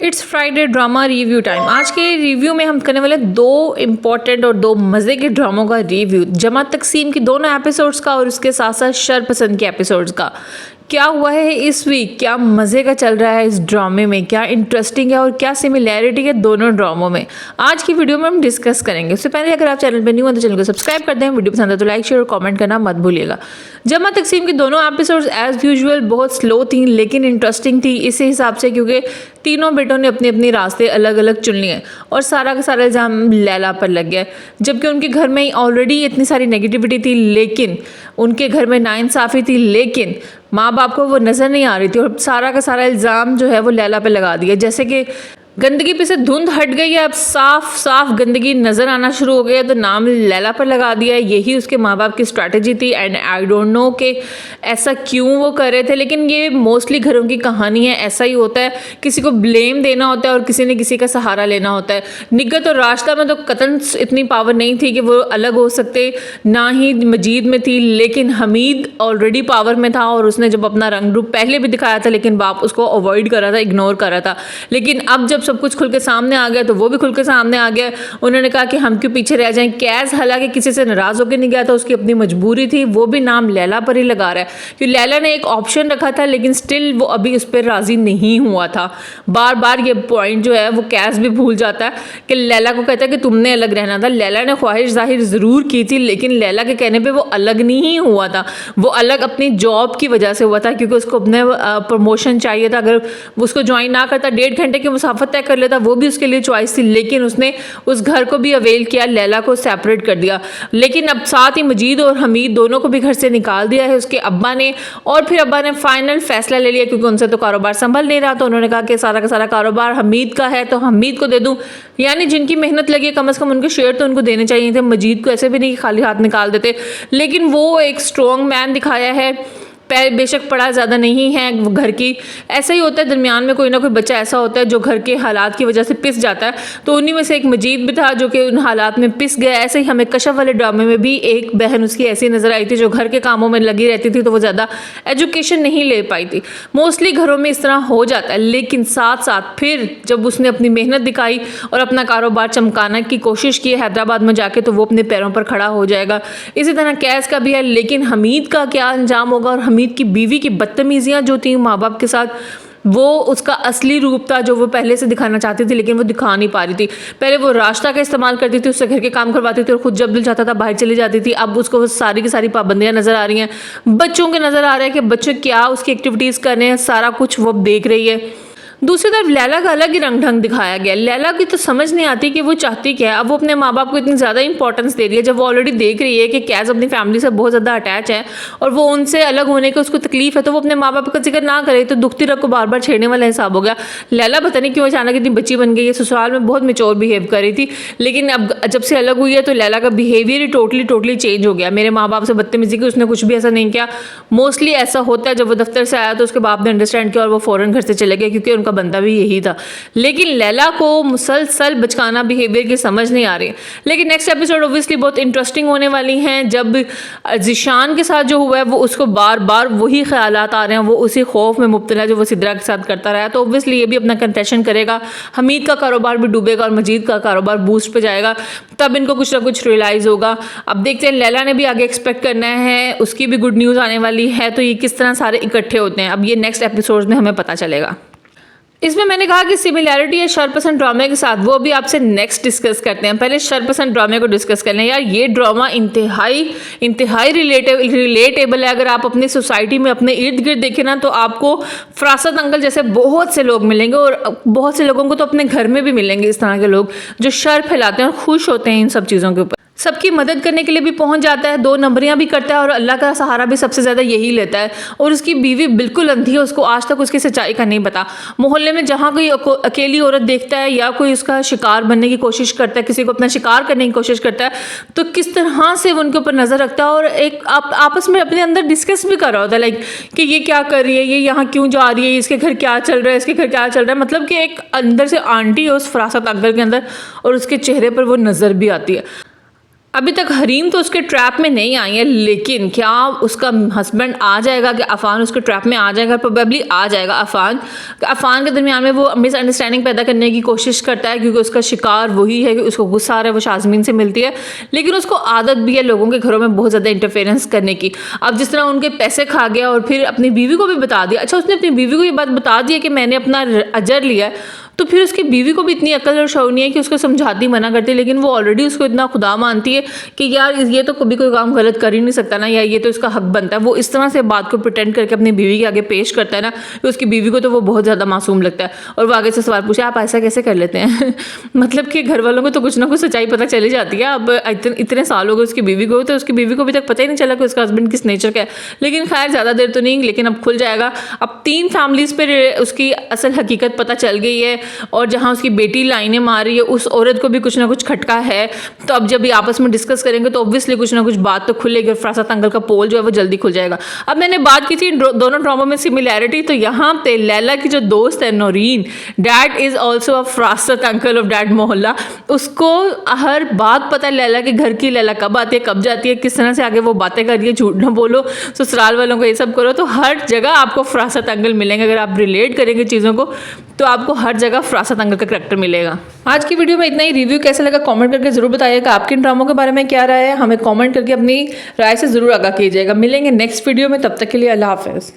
It's Friday drama review time. आज के review में हम करने वाले दो इम्पॉर्टेंट और दो मज़े के ड्रामों का रिव्यू, जमा तकसीम की दोनों एपिसोड्स का और उसके साथ साथ शरपसंद के एपिसोड्स का। क्या हुआ है इस वीक, क्या मज़े का चल रहा है इस ड्रामे में, क्या इंटरेस्टिंग है और क्या सिमिलैरिटी है दोनों ड्रामों में, आज की वीडियो में हम डिस्कस करेंगे। उससे पहले अगर आप चैनल पर न्यू हो तो चैनल को सब्सक्राइब कर दें, वीडियो पसंद है तो लाइक शेयर और कमेंट करना मत भूलिएगा। जमा तकसीम के दोनों एपिसोड्स एज यूजुअल बहुत स्लो थी लेकिन इंटरेस्टिंग थी इस हिसाब से क्योंकि तीनों बेटों ने अपने अपने रास्ते अलग अलग चुन लिए और सारा का सारा इल्ज़ाम लैला पर लग गया, जबकि उनके घर में ऑलरेडी इतनी सारी नेगेटिविटी थी, लेकिन उनके घर में नाइंसाफ़ी थी, लेकिन माँ बाप को वो नज़र नहीं आ रही थी और सारा का सारा इल्ज़ाम जो है वो लैला पे लगा दिया। जैसे कि गंदगी पे से धुंध हट गई है, अब साफ साफ गंदगी नज़र आना शुरू हो गया, तो नाम लैला पर लगा दिया है। यही उसके माँ बाप की स्ट्रैटेजी थी एंड आई डोंट नो कि ऐसा क्यों वो कर रहे थे, लेकिन ये मोस्टली घरों की कहानी है। ऐसा ही होता है, किसी को ब्लेम देना होता है और किसी ने किसी का सहारा लेना होता है। निगत और राशिदा में तो कतन इतनी पावर नहीं थी कि वो अलग हो सकते, ना ही मजीद में थी, लेकिन हमीद ऑलरेडी पावर में था और उसने जब अपना रंग रूप पहले भी दिखाया था लेकिन बाप उसको अवॉइड कर रहा था, इग्नोर कर रहा था। लेकिन अब जब सब कुछ खुल के सामने आ गया तो वो भी खुल के सामने आ गया। उन्होंने कहा कि हम क्यों पीछे रह जाएं। कैस हालांकि किसी से नाराज होकर नहीं गया था, उसकी अपनी मजबूरी थी, वो भी नाम लैला पर ही लगा रहा है क्योंकि लैला ने एक ऑप्शन रखा था लेकिन स्टिल वो अभी उस पर राजी नहीं हुआ था। बार बार ये पॉइंट जो है वो कैस भी भूल जाता है कि लैला को कहता है कि तुमने अलग रहना था। लैला ने ख्वाहिश जाहिर जरूर की थी लेकिन लैला के कहने पर वो अलग नहीं हुआ था, वो अलग अपनी जॉब की वजह से हुआ था क्योंकि उसको अपने प्रमोशन चाहिए था। अगर उसको ज्वाइन ना करता 1.5 घंटे की मुसाफत तय कर लेता, वो भी उसके लिए चॉइस थी, लेकिन उसने उस घर को भी अवेल किया, लैला को सेपरेट कर दिया। लेकिन अब साथ ही मजीद और हमीद दोनों को भी घर से निकाल दिया है उसके अब्बा ने, और फिर अब्बा ने फाइनल फैसला ले लिया क्योंकि उनसे तो कारोबार संभल नहीं रहा, तो उन्होंने कहा कि सारा का सारा कारोबार हमीद का है तो हमीद को दे दूं, यानी जिनकी मेहनत लगी है कम से कम उनके शेयर तो उनको देने चाहिए थे। मजीद को ऐसे भी नहीं खाली हाथ निकाल देते, लेकिन वो एक स्ट्रॉन्ग मैन दिखाया है। बेशक पढ़ा ज़्यादा नहीं है वो घर की, ऐसा ही होता है दरमियान में कोई ना कोई बच्चा ऐसा होता है जो घर के हालात की वजह से पिस जाता है, तो उन्हीं में से एक मजीद भी था जो कि उन हालात में पिस गया। ऐसे ही हमें कशफ वाले ड्रामे में भी एक बहन उसकी ऐसी नज़र आई थी जो घर के कामों में लगी रहती थी, तो वो ज़्यादा एजुकेशन नहीं ले पाई थी। मोस्टली घरों में इस तरह हो जाता है, लेकिन साथ साथ फिर जब उसने अपनी मेहनत दिखाई और अपना कारोबार चमकाने की कोशिश की हैदराबाद में जाके, तो वो अपने पैरों पर खड़ा हो जाएगा। इसी तरह कैस का भी है, लेकिन हमीद का क्या अंजाम होगा और हमीद की बीवी की बदतमीजियां जो थी माँ बाप के साथ, वो उसका असली रूप था जो वो पहले से दिखाना चाहती थी लेकिन वो दिखा नहीं पा रही थी। पहले वो रास्ता का इस्तेमाल करती थी, उससे घर के काम करवाती थी और खुद जब दिल चाहता था बाहर चली जाती थी। अब उसको वो सारी की सारी पाबंदियां नजर आ रही हैं, बच्चों के नजर आ रहा है कि बच्चे क्या उसकी एक्टिविटीज़ कर रहे हैं, सारा कुछ वो देख रही है। दूसरी तरफ लैला का अलग ही रंग ढंग दिखाया गया। लैला की तो समझ नहीं आती कि वो चाहती क्या है। अब वो अपने माँ बाप को इतनी ज़्यादा इंपॉर्टेंस दे रही है जब वो ऑलरेडी देख रही है कि कैस अपनी फैमिली से बहुत ज़्यादा अटैच है और वो उनसे अलग होने की उसको तकलीफ है, तो वो अपने माँ बाप का जिक्र ना करे तो दुखती रग को बार बार छेड़ने वाला हिसाब हो गया। लैला पता नहीं क्यों अचानक इतनी बच्ची बन गई है, ससुराल में बहुत मेच्योर बिहेव कर रही थी, लेकिन अब जब से अलग हुई है तो लैला का बिहेवियर ही टोटली चेंज हो गया। मेरे माँ बाप से बदतमीजी की उसने कुछ भी ऐसा नहीं किया। मोस्टली ऐसा होता है जब वो दफ्तर से आया तो उसके बाप ने अंडरस्टैंड किया और वो फ़ौरन घर से चले गए क्योंकि उनका बंदा भी यही था। लेकिन लैला को मुसलसल बचकाना बिहेवियर की समझ नहीं आ रही। लेकिन नेक्स्ट एपिसोड ऑब्वियसली बहुत इंटरेस्टिंग होने वाली हैं। जब जिशान के साथ जो हुआ है वो उसको बार बार वही ख्यालात आ रहे हैं, वो उसी खौफ में मुब्तला है जो वो सिद्रा के साथ करता रहा है, तो ऑब्वियसली ये भी अपना कंफेशन करेगा। हमीद का कारोबार भी डूबेगा और मजीद का कारोबार बूस्ट पे जाएगा, तब इनको कुछ ना कुछ रियलाइज़ होगा। अब देखते हैं लैला ने भी आगे एक्सपेक्ट करना है, उसकी भी गुड न्यूज़ आने वाली है, तो ये किस तरह सारे इकट्ठे होते हैं अब ये नेक्स्ट एपिसोड में हमें पता चलेगा। इसमें मैंने कहा कि सिमिलैरिटी है शरपसंद ड्रामे के साथ, वो भी आपसे नेक्स्ट डिस्कस करते हैं। पहले शरपसंद ड्रामे को डिस्कस कर लें। यार ये ड्रामा इंतहाई रिलेटेबल है। अगर आप अपनी सोसाइटी में अपने इर्द गिर्द देखें ना तो आपको फरासत अंकल जैसे बहुत से लोग मिलेंगे और बहुत से लोगों को तो अपने घर में भी मिलेंगे इस तरह के लोग जो शर फैलाते हैं और खुश होते हैं इन सब चीज़ों के ऊपर, सबकी मदद करने के लिए भी पहुंच जाता है, 2 नंबरियां भी करता है और अल्लाह का सहारा भी सबसे ज़्यादा यही लेता है। और उसकी बीवी बिल्कुल अंधी है, उसको आज तक उसकी सच्चाई का नहीं पता। मोहल्ले में जहाँ कोई अकेली औरत देखता है या कोई उसका शिकार बनने की कोशिश करता है, किसी को अपना शिकार करने की कोशिश करता है, तो किस तरह से वो उनके ऊपर नज़र रखता है और एक आपस में अपने अंदर डिस्कस भी कर रहा होता है, लाइक कि ये क्या कर रही है, ये यहाँ क्यों जा रही है, इसके घर क्या चल रहा है, इसके घर क्या चल रहा है। मतलब कि एक अंदर से आंटी है उस फरासत अंकल के अंदर और उसके चेहरे पर वो नज़र भी आती है। अभी तक हरीम तो उसके ट्रैप में नहीं आई है, लेकिन क्या उसका हस्बैंड आ जाएगा, कि अफान उसके ट्रैप में आ जाएगा? प्रोबेबली आ जाएगा। अफान के दरमियान में वो मिसअंडरस्टैंडिंग पैदा करने की कोशिश करता है, क्योंकि उसका शिकार वही है कि उसको गुस्सा आ रहा है, वो शाज़मीन से मिलती है, लेकिन उसको आदत भी है लोगों के घरों में बहुत ज़्यादा इंटरफेरेंस करने की। अब जिस तरह उनके पैसे खा गया और फिर अपनी बीवी को भी बता दिया। अच्छा, उसने अपनी बीवी को ये बात बता दी है कि मैंने अपना अजर लिया है, तो फिर उसकी बीवी को भी इतनी अकल और शौर नहीं है कि उसको समझाती, मना करती, लेकिन वो ऑलरेडी उसको इतना खुदा मानती है कि यार ये तो कभी कोई काम गलत कर ही नहीं सकता ना, या ये तो इसका हक बनता है। वो इस तरह से बात को प्रिटेंड करके अपनी बीवी के आगे पेश करता है ना कि उसकी बीवी को तो वो बहुत ज़्यादा मासूम लगता है, और वो आगे से सवाल पूछे आप ऐसा कैसे कर लेते हैं? मतलब कि घर वालों को तो कुछ ना कुछ सच्चाई पता चली जाती है। अब इतने साल हो गए उसकी बीवी को, तो उसकी बीवी को अभी तक पता ही नहीं चला कि उसका हस्बैंड किस नेचर का है। लेकिन खैर ज़्यादा देर तो नहीं, लेकिन अब खुल जाएगा। अब 3 फैमिलीज़ पर उसकी असल हकीकत पता चल गई है, और जहाँ उसकी बेटी लाइनें मार रही है उस औरत को भी कुछ ना कुछ खटका है। तो अब जब ये आपस में डिस्कस करेंगे तो ऑब्वियसली कुछ ना कुछ बात तो खुलेगी, और फरासत अंकल का पोल जो है वो जल्दी खुल जाएगा। अब मैंने बात की थी दोनों ड्रामा में सिमिलैरिटी, तो यहाँ पे लैला की जो दोस्त है Naureen, dad is also a फरासत uncle of dad मोहल्ला। उसको हर बात पता है लैला के घर की, लैला कब आती है कब जाती है, किस तरह से आगे वो बातें कर रही है, झूठ ना बोलो, ससुराल वालों को ये सब करो। तो हर जगह आपको फरासत अंकल मिलेंगे। अगर आप रिलेट करेंगे चीज़ों को तो आपको हर जगह फरासत अंकल का करैक्टर मिलेगा। आज की वीडियो में इतना ही। रिव्यू कैसा लगा कमेंट करके जरूर बताइएगा। आपके इन ड्रामों के बारे में क्या राय है, हमें कमेंट करके अपनी राय से जरूर आगाह कीजिएगा। मिलेंगे नेक्स्ट वीडियो में, तब तक के लिए अल्लाह हाफिज़।